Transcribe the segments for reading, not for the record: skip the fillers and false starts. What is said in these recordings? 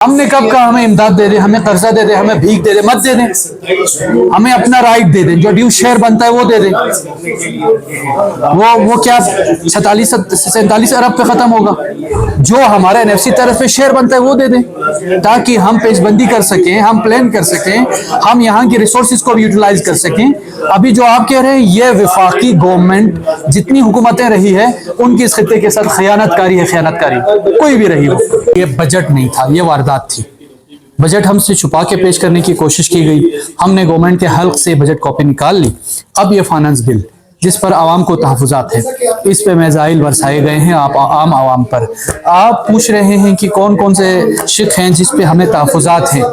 हमने कब कहा हमें इमदाद दे दे, हमें कर्जा दे दे, हमें भीख दे दे? मत दे दें, हमें अपना राइट दे दें, जो ड्यू शेयर बनता है वो दे दें। वो क्या 47 अरब पे खत्म होगा? जो हमारा एनएफसी तरफ पे शेयर बनता है वो दे दें, ताकि हम पेशबंदी कर सकें, हम प्लान कर सकें, हम यहाँ की रिसोर्सेज को भी यूटिलाइज कर सकें। अभी जो आप कह रहे हैं ये वफाकी गवर्नमेंट जितनी हुकूमतें रही है उनकी इस खित्ते के साथ खयानतकारी है, खयानतकारी कोई भी रही हो। ये बजट नहीं था, ये वारदात थी। बजट हमसे छुपा के पेश करने की कोशिश की गई, हमने गवर्नमेंट के हल्क से बजट कॉपी निकाल ली। अब ये फाइनेंस बिल जिस पर आवाम को तहफ़्फ़ुज़ात है, इस पे मिज़ाइल बरसाए गए हैं आप आम आवाम पर। आप पूछ रहे हैं कि कौन कौन से शिक हैं जिस पे हमें तहफ़्फ़ुज़ात हैं।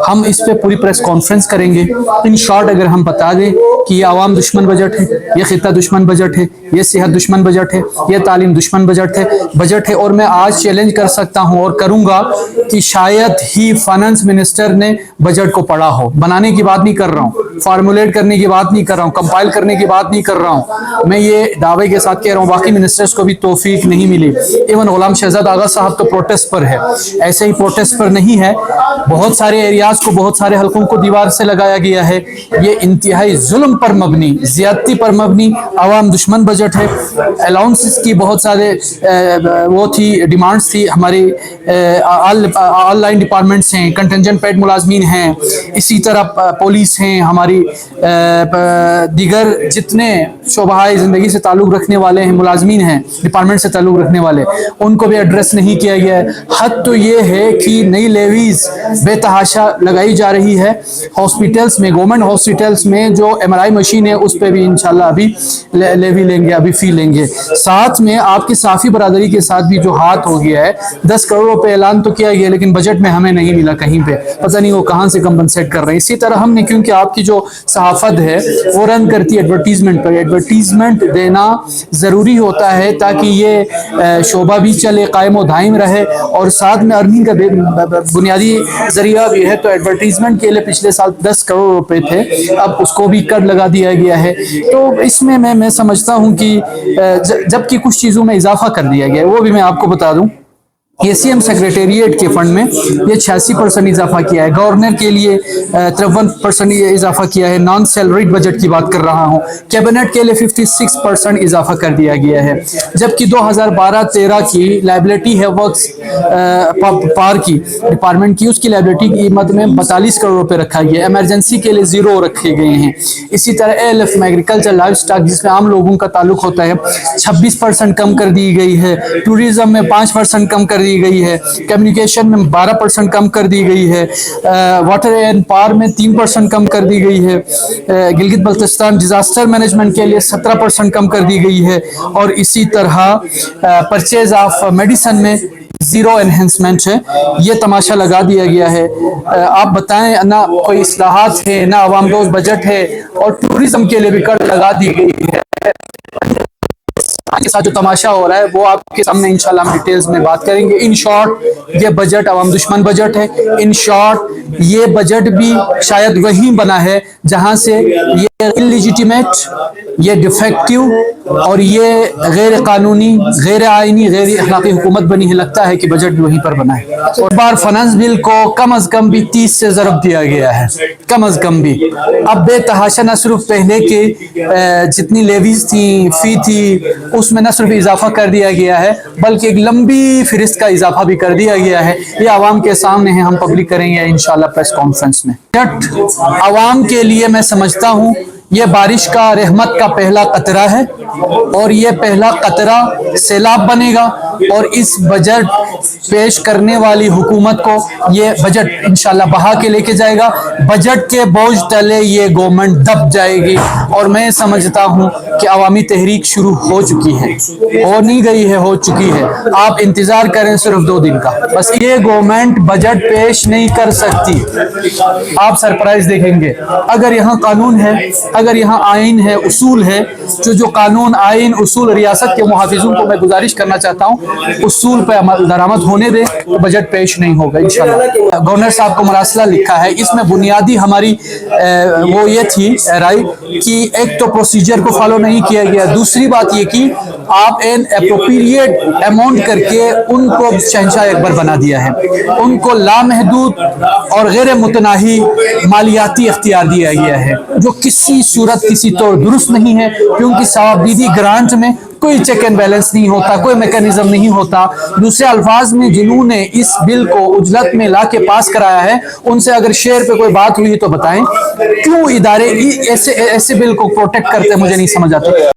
हम इस पे पूरी प्रेस कॉन्फ्रेंस करेंगे। इन शॉर्ट अगर हम बता दें कि ये आवाम दुश्मन बजट है, ये खित्ता दुश्मन बजट है, ये सेहत दुश्मन बजट है, ये तालीम दुश्मन बजट है। और मैं आज चैलेंज कर सकता हूँ और करूँगा कि शायद ही फाइनेंस मिनिस्टर ने बजट को पढ़ा हो। बनाने की बात नहीं कर रहा हूँ, फार्मूलेट करने की बात नहीं कर रहा हूँ, कंपाइल करने की बात नहीं कर रहा हूँ। मैं ये दावे के साथ कह रहा हूँ बाकी मिनिस्टर्स को भी तौफीक नहीं मिली। इवन गुलाम शहजाद आगा साहब तो प्रोटेस्ट पर है, ऐसे ही प्रोटेस्ट पर नहीं है। बहुत सारे एरियाज को, बहुत सारे हलकों को दीवार से लगाया गया है। ये इंतहाई जुल्म पर मबनी, ज्यादती पर मबनी आवाम दुश्मन बजट है। अलाउंसेस की बहुत सारे वो थी, डिमांड्स थी। हमारी ऑनलाइन डिपार्टमेंट्स हैं, कंटेंजेंट पेड मुलाजमीन हैं, इसी तरह पुलिस हैं, हमारी दीगर जितने शोबाए ज़िंदगी से ताल्लुक़ रखने वाले हैं, मुलाजमीन हैं, डिपार्टमेंट से ताल्लुक़ रखने वाले, उनको भी एड्रेस नहीं किया गया है। हद तो ये है कि नई लेवीज़ बेतहाशा लगाई जा रही है हॉस्पिटल्स में, गवर्नमेंट हॉस्पिटल्स में। जो MRI मशीन है उस पर भी इंशाल्लाह अभी लेवी लेंगे, अभी फ़ी लेंगे। साथ में आपकी साफ़ी बरादरी के साथ भी जो हाथ हो गया है, 10 करोड़ रुपये ऐलान तो किया गया लेकिन बजट में हमें नहीं मिला कहीं पे, पता नहीं वो कहाँ से कंपनसेट कर रहे हैं। इसी तरह हमने, क्योंकि आपकी जो सहाफ़त है वो रन करती है एडवर्टीजमेंट पर, एडवर्टीजमेंट देना ज़रूरी होता है ताकि ये शोबा भी चले, कायम व दायम रहे और साथ में अर्निंग का बुनियादी ज़रिया भी है। तो एडवर्टीजमेंट के लिए पिछले साल 10 करोड़ रुपए थे, अब उसको भी कट लगा दिया गया है। तो इसमें मैं समझता हूँ कि जबकि कुछ चीज़ों में इजाफा कर दिया गया है, वो भी मैं आपको बता दूँ। ACM सेक्रेटेरिएट के फंड में ये 86% इजाफा किया है, गवर्नर के लिए 53% इजाफा किया है, नॉन सैलरीड बजट की बात कर रहा हूँ। कैबिनेट के लिए 56% इजाफा कर दिया गया है। जबकि 2012-13 की लाइबिलिटी है वर्क्स पार की डिपार्टमेंट की, उसकी लाइबिलिटी की कीमत में 42 करोड़ रुपए रखा गया है। एमरजेंसी के लिए 0 रखे गए हैं। इसी तरह ALF में एग्रीकल्चर लाइव स्टॉक जिसमें आम लोगों का ताल्लुक होता है 26% कम कर दी गई है। टूरिज्म में 5% कम कर दी गई है। कम्युनिकेशन में 12% कम कर दी गई है। वाटर एंड पावर में 3% कम कर दी गई है। गिलगित बल्तिस्तान डिजास्टर मैनेजमेंट के लिए 17% कम कर दी गई है। और इसी तरह परचेज ऑफ मेडिसिन में 0 एनहेंसमेंट है। ये तमाशा लगा दिया गया है। आप बताएं, ना कोई इस्लाहात है, ना आवाम दोस्त बजट है, और टूरिज्म के लिए भी कर लगा दी गई है। के साथ जो तमाशा हो रहा है वो आपके सामने इंशाल्लाह हम डिटेल्स में बात करेंगे। इन शॉर्ट ये बजट अवाम दुश्मन बजट है। इन शॉर्ट ये बजट भी शायद वही बना है जहां से ये इलिजिटिमेट, ये डिफेक्टिव और ये गैर कानूनी, गैर आईनी, गैर अखलाकी हुकूमत बनी है। लगता है कि बजट वहीं पर बना है। और बार फाइनेंस बिल को कम अज कम भी 30 से ज़रब दिया गया है, कम अज कम भी। अब बेतहाशा न सिर्फ पहले के जितनी लेवीज थी, फी थी, उसमें न सिर्फ इजाफा कर दिया गया है बल्कि एक लंबी फहरिस्त का इजाफा भी कर दिया गया है। ये आवाम के सामने है, हम पब्लिक करेंगे इंशाल्लाह प्रेस कॉन्फ्रेंस में। बजट आवाम के लिए मैं समझता हूँ ये बारिश का, रहमत का पहला कतरा है और ये पहला कतरा सैलाब बनेगा। और इस बजट पेश करने वाली हुकूमत को ये बजट इंशाल्लाह बहा के लेके जाएगा। बजट के बोझ तले ये गवर्नमेंट दब जाएगी। और मैं समझता हूँ कि अवामी तहरीक शुरू हो चुकी है, हो नहीं गई है, हो चुकी है। आप इंतजार करें सिर्फ 2 दिन का। बस ये गवर्नमेंट बजट पेश नहीं कर सकती, आप सरप्राइज देखेंगे। अगर यहाँ कानून है, अगर यहाँ आइन है, उसूल है, जो कानून, आइन, उसूल, रियासत के मुहाफिजों को मैं गुजारिश करना चाहता हूँ उसूल पर अमल दरामद होने दे, तो बजट पेश नहीं होगा इंशाल्लाह। गवर्नर साहब को मरासला लिखा है, इसमें बुनियादी हमारी वो ये थी राय कि एक तो प्रोसीजर को फॉलो नहीं किया गया, दूसरी बात ये कि आप एन अप्रोप्रिएट अमाउंट करके उनको शहंशाह अकबर बना दिया है, उनको लामहदूद और गैर मुतनाही मालियाती इख्तियार दिया गया है, जो किसी सूरत किसी तौर दुरुस्त नहीं है, क्योंकि सवाबदीदी ग्रांट में कोई चेक एंड बैलेंस नहीं होता, कोई मैकेनिज्म नहीं होता। दूसरे अल्फाज में जिन्होंने इस बिल को उजलत में ला के पास कराया है, उनसे अगर शेयर पे कोई बात हुई तो बताएं, क्यों इदारे ऐसे बिल को प्रोटेक्ट करते हैं, मुझे नहीं समझ आता।